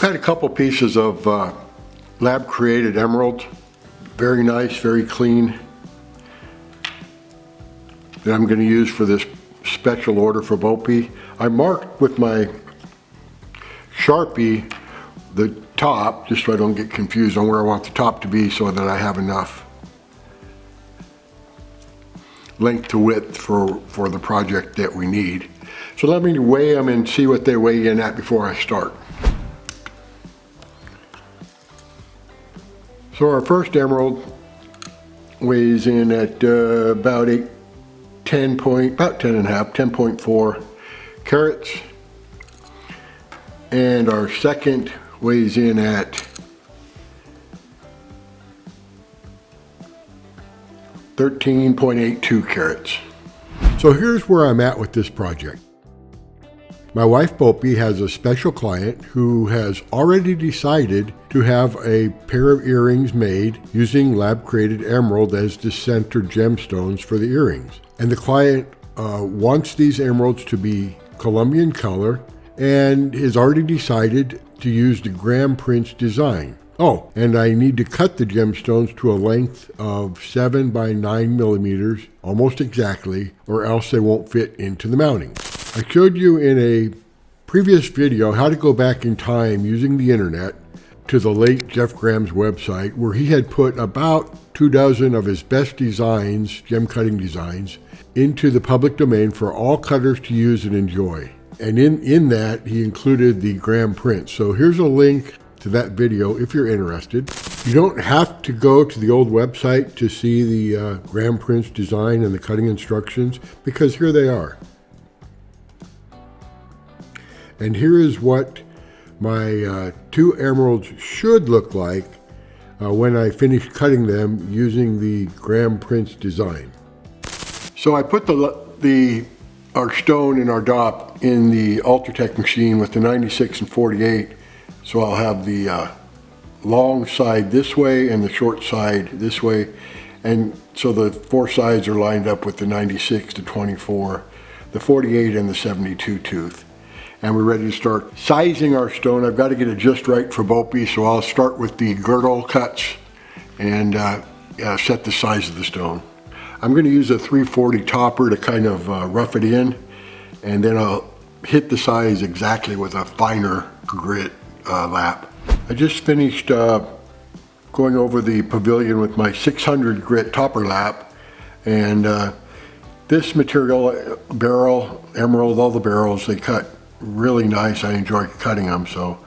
cut a couple pieces of lab created emeralds. Very nice, very clean. That I'm going to use for this special order for BOPIE. I marked with my Sharpie the top, just so I don't get confused on where I want the top to be, so that I have enough length to width for the project that we need. So let me weigh them and see what they weigh in at before I start. So our first emerald weighs in at about 10.4 carats. And our second weighs in at 13.82 carats. So here's where I'm at with this project. My wife BOPIE has a special client who has already decided to have a pair of earrings made using lab created emerald as the center gemstones for the earrings. And the client wants these emeralds to be Columbian color and has already decided to use the Graham Prince design. Oh, and I need to cut the gemstones to a length of 7 by 9 millimeters, almost exactly, or else they won't fit into the mountings. I showed you in a previous video how to go back in time using the internet to the late Jeff Graham's website, where he had put about 24 of his best designs, gem cutting designs, into the public domain for all cutters to use and enjoy. And in that, he included the Graham Prince. So here's a link to that video if you're interested. You don't have to go to the old website to see the Graham Prince design and the cutting instructions, because here they are. And here is what my two emeralds should look like when I finish cutting them using the Graham Prince design. So I put our stone and our dop in the Ultratech machine with the 96 and 48. So I'll have the long side this way and the short side this way. And so the four sides are lined up with the 96 to 24, the 48 and the 72 tooth. And we're ready to start sizing our stone. I've got to get it just right for BOPIE, so I'll start with the girdle cuts and set the size of the stone. I'm going to use a 340 topper to kind of rough it in, and then I'll hit the size exactly with a finer grit lap. I just finished going over the pavilion with my 600 grit topper lap, and this material, beryl, emerald, all the beryls, they cut really nice. I enjoy cutting them. So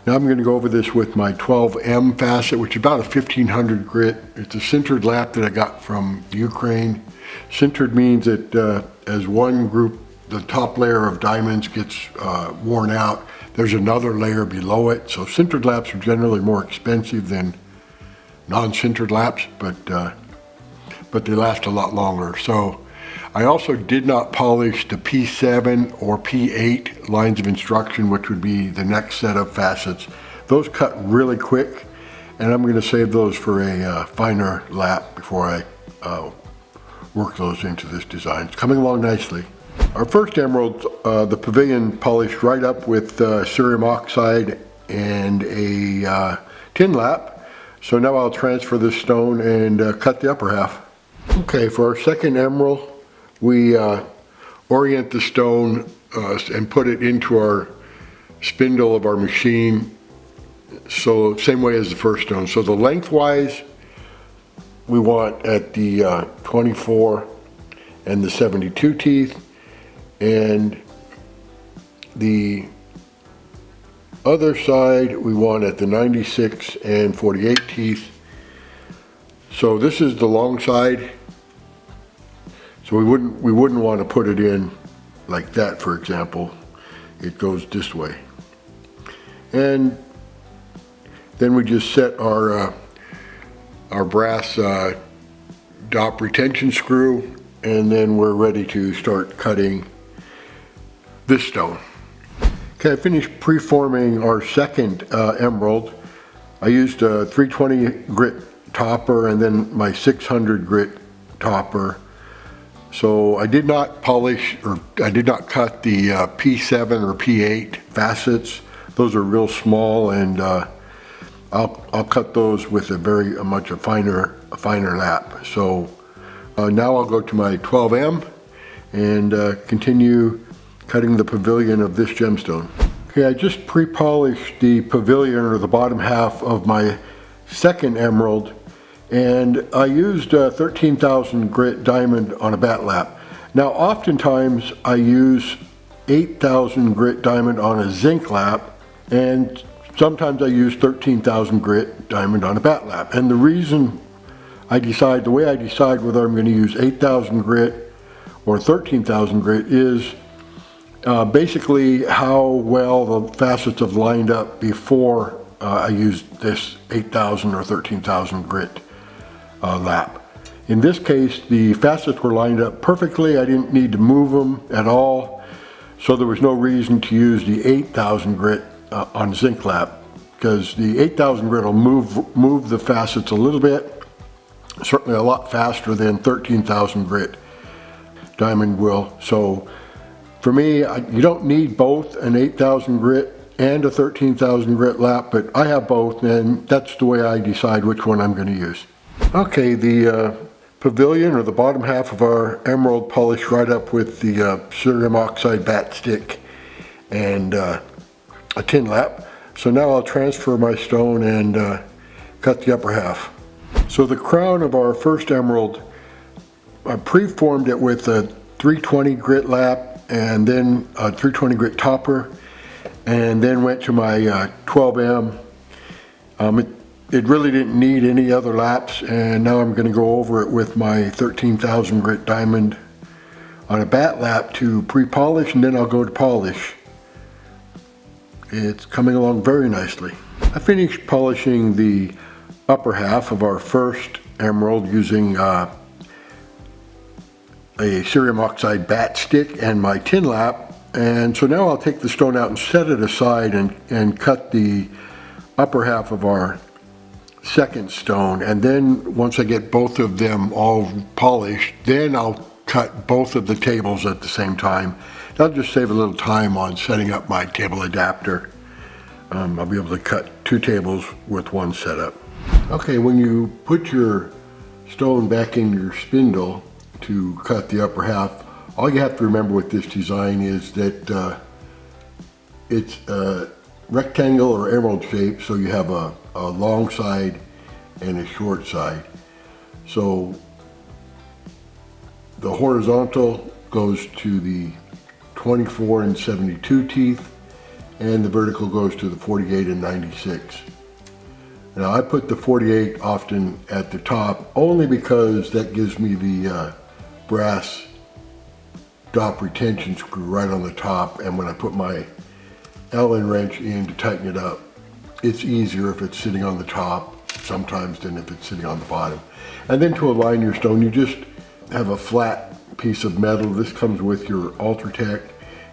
now I'm going to go over this with my 12M facet, which is about a 1500 grit. It's a sintered lap that I got from Ukraine. Sintered means that as one group, the top layer of diamonds gets worn out, there's another layer below it. So sintered laps are generally more expensive than non-sintered laps, but they last a lot longer. So I also did not polish the P7 or P8 lines of instruction, which would be the next set of facets. Those cut really quick, and I'm going to save those for a finer lap before I work those into this design. It's coming along nicely. Our first emerald, the pavilion, polished right up with cerium oxide and a tin lap. So now I'll transfer this stone and cut the upper half. Okay, for our second emerald, we orient the stone and put it into our spindle of our machine, so same way as the first stone. So the lengthwise we want at the 24 and the 72 teeth, and the other side we want at the 96 and 48 teeth. So this is the long side. So we wouldn't want to put it in like that, for example. It goes this way. And then we just set our brass dop retention screw, and then we're ready to start cutting this stone. Okay, I finished preforming our second emerald. I used a 320 grit topper and then my 600 grit topper. So I did not polish, or I did not cut the P7 or P8 facets. Those are real small, and I'll cut those with a much finer lap. So now I'll go to my 12M and continue cutting the pavilion of this gemstone. Okay, I just pre-polished the pavilion, or the bottom half of my second emerald, and I used 13,000 grit diamond on a bat lap. Now oftentimes I use 8,000 grit diamond on a zinc lap, and sometimes I use 13,000 grit diamond on a bat lap. And the reason the way I decide whether I'm going to use 8,000 grit or 13,000 grit is basically how well the facets have lined up before I used this 8,000 or 13,000 grit lap. In this case, the facets were lined up perfectly. I didn't need to move them at all, so there was no reason to use the 8,000 grit on zinc lap, because the 8,000 grit will move the facets a little bit, certainly a lot faster than 13,000 grit diamond will. So for me, you don't need both an 8,000 grit and a 13,000 grit lap, but I have both, and that's the way I decide which one I'm going to use. Okay, the pavilion, or the bottom half of our emerald, polished right up with the cerium oxide bat stick and a tin lap. So now I'll transfer my stone and cut the upper half. So the crown of our first emerald, I pre-formed it with a 320 grit lap and then a 320 grit topper, and then went to my 12M. It really didn't need any other laps, and now I'm going to go over it with my 13,000 grit diamond on a bat lap to pre-polish, and then I'll go to polish. It's coming along very nicely. I finished polishing the upper half of our first emerald using a cerium oxide bat stick and my tin lap, and so now I'll take the stone out and set it aside and cut the upper half of our second stone. And then once I get both of them all polished, then I'll cut both of the tables at the same time. That'll just save a little time on setting up my table adapter. I'll be able to cut two tables with one setup. Okay, when you put your stone back in your spindle to cut the upper half, all you have to remember with this design is that it's a rectangle or emerald shape, so you have a long side and a short side. So the horizontal goes to the 24 and 72 teeth, and the vertical goes to the 48 and 96. Now I put the 48 often at the top only because that gives me the brass dop retention screw right on the top, and when I put my Allen wrench in to tighten it up, it's easier if it's sitting on the top sometimes than if it's sitting on the bottom. And then to align your stone, you just have a flat piece of metal. This comes with your Ultratech.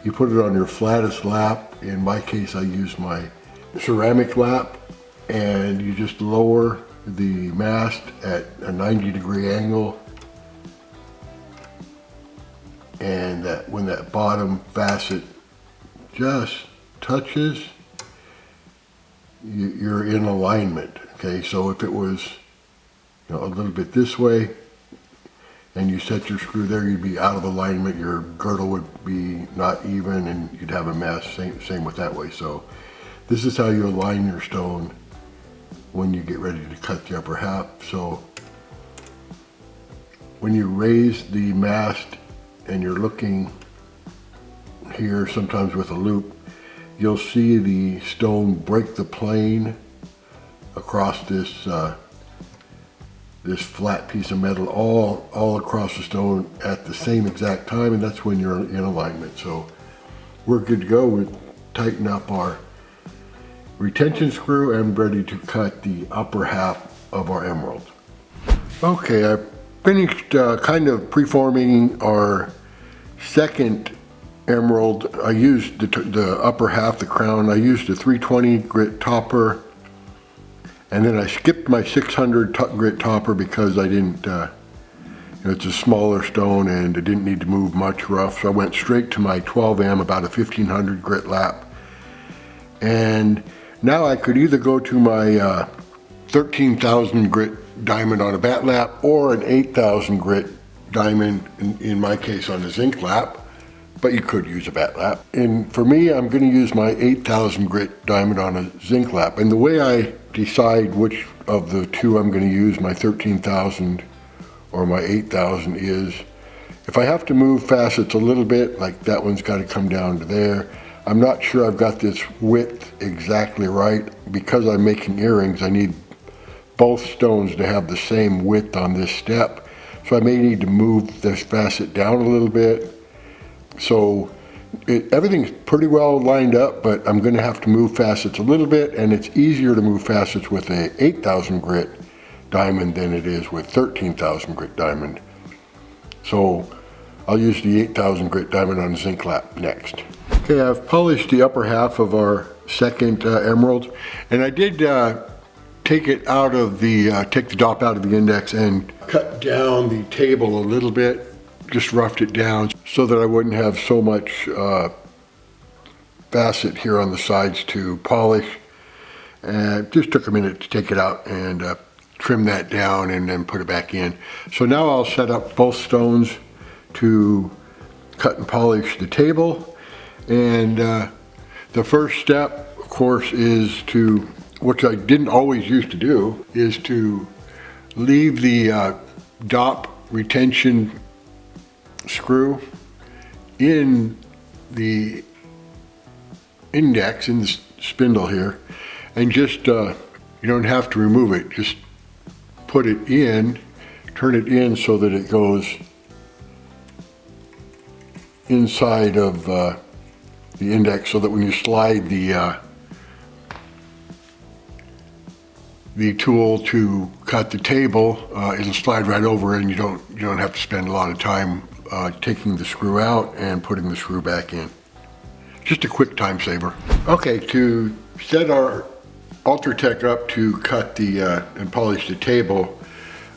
You put it on your flattest lap. In my case, I use my ceramic lap, and you just lower the mast at a 90-degree angle, and when that bottom facet just touches, you're in alignment. Okay, so if it was a little bit this way and you set your screw there, you'd be out of alignment, your girdle would be not even, and you'd have a mess. Same with that way. So this is how you align your stone when you get ready to cut the upper half. So when you raise the mast and you're looking here, sometimes with a loop, you'll see the stone break the plane across this this flat piece of metal all across the stone at the same exact time, and that's when you're in alignment. So we're good to go. We tighten up our retention screw and ready to cut the upper half of our emerald. Okay, I finished kind of preforming our second emerald. I used the upper half, the crown. I used a 320 grit topper, and then I skipped my 600 grit topper because I didn't, it's a smaller stone and it didn't need to move much rough. So I went straight to my 12M, about a 1500 grit lap, And now I could either go to my 13,000 grit diamond on a bat lap or an 8,000 grit diamond, in my case on a zinc lap, but you could use a bat lap. And for me, I'm going to use my 8,000 grit diamond on a zinc lap. And the way I decide which of the two I'm going to use, my 13,000 or my 8,000, is if I have to move facets a little bit, like that one's got to come down to there. I'm not sure I've got this width exactly right. Because I'm making earrings, I need both stones to have the same width on this step. So I may need to move this facet down a little bit. So everything's pretty well lined up, but I'm going to have to move facets a little bit, and it's easier to move facets with a 8,000 grit diamond than it is with 13,000 grit diamond. So I'll use the 8,000 grit diamond on a zinc lap next. Okay, I've polished the upper half of our second emerald, and I did take it out of the, take the dop out of the index and cut down the table a little bit, just roughed it down so that I wouldn't have so much facet here on the sides to polish. And just took a minute to take it out and trim that down and then put it back in. So now I'll set up both stones to cut and polish the table. And the first step, of course, is to, which I didn't always used to do, is to leave the dop retention screw in the index, in the spindle here, and just, you don't have to remove it, just put it in, turn it in so that it goes inside of the index, so that when you slide the tool to cut the table, it'll slide right over, and you don't have to spend a lot of time taking the screw out and putting the screw back in. Just a quick time saver. Okay, to set our Ultratech up to cut the and polish the table,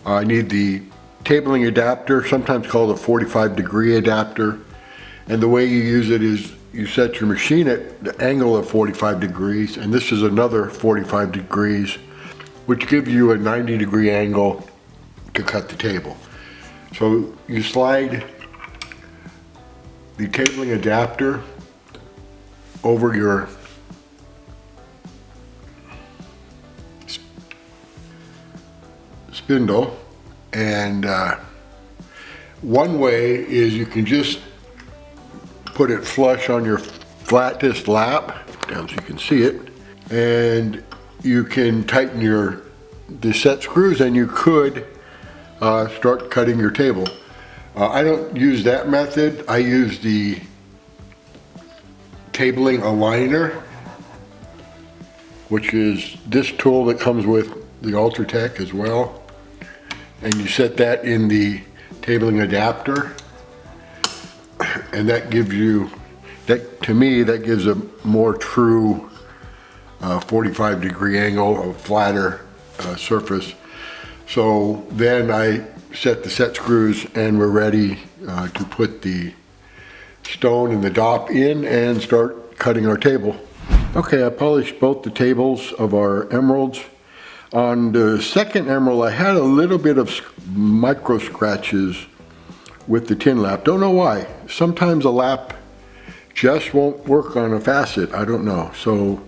I need the tabling adapter, sometimes called a 45-degree adapter. And the way you use it is you set your machine at the angle of 45 degrees, and this is another 45 degrees, which gives you a 90-degree angle to cut the table. So you slide the tabling adapter over your spindle, and one way is you can just put it flush on your flattest lap, down so you can see it, and you can tighten the set screws, and you could start cutting your table. I don't use that method. I use the tabling aligner, which is this tool that comes with the Ultratech as well. And you set that in the tabling adapter, and that gives you, to me, that gives a more true 45-degree angle, a flatter surface. So then I set the set screws, and we're ready to put the stone and the dop in and start cutting our table. Okay, I polished both the tables of our emeralds. On the second emerald, I had a little bit of micro scratches with the tin lap. Don't know why. Sometimes a lap just won't work on a facet. I don't know. So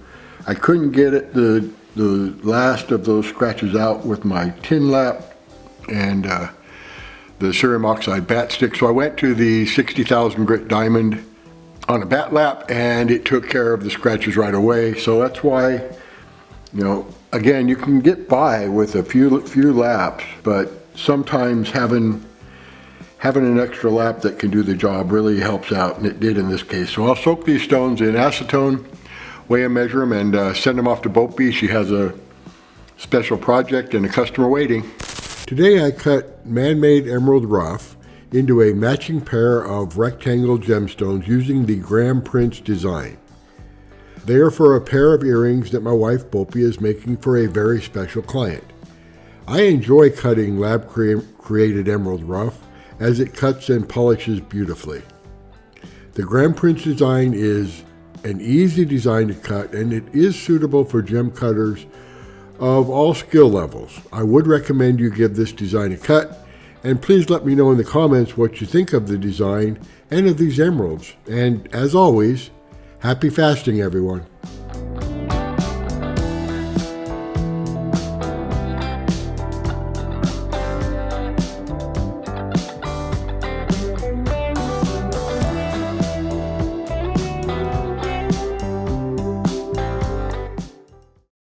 I couldn't get it, the last of those scratches out with my tin lap and the cerium oxide bat stick. So I went to the 60,000 grit diamond on a bat lap, and it took care of the scratches right away. So that's why, you know, again, you can get by with a few laps, but sometimes having an extra lap that can do the job really helps out, and it did in this case. So I'll soak these stones in acetone, weigh and measure them, and send them off to BOPIE'S. She has a special project and a customer waiting. Today I cut man-made emerald rough into a matching pair of rectangle gemstones using the Graham Prince design. They are for a pair of earrings that my wife BOPIE is making for a very special client. I enjoy cutting lab-created emerald rough as it cuts and polishes beautifully. The Graham Prince design is an easy design to cut, and it is suitable for gem cutters of all skill levels. I would recommend you give this design a cut, and please let me know in the comments what you think of the design and of these emeralds. And as always, happy fasting, everyone.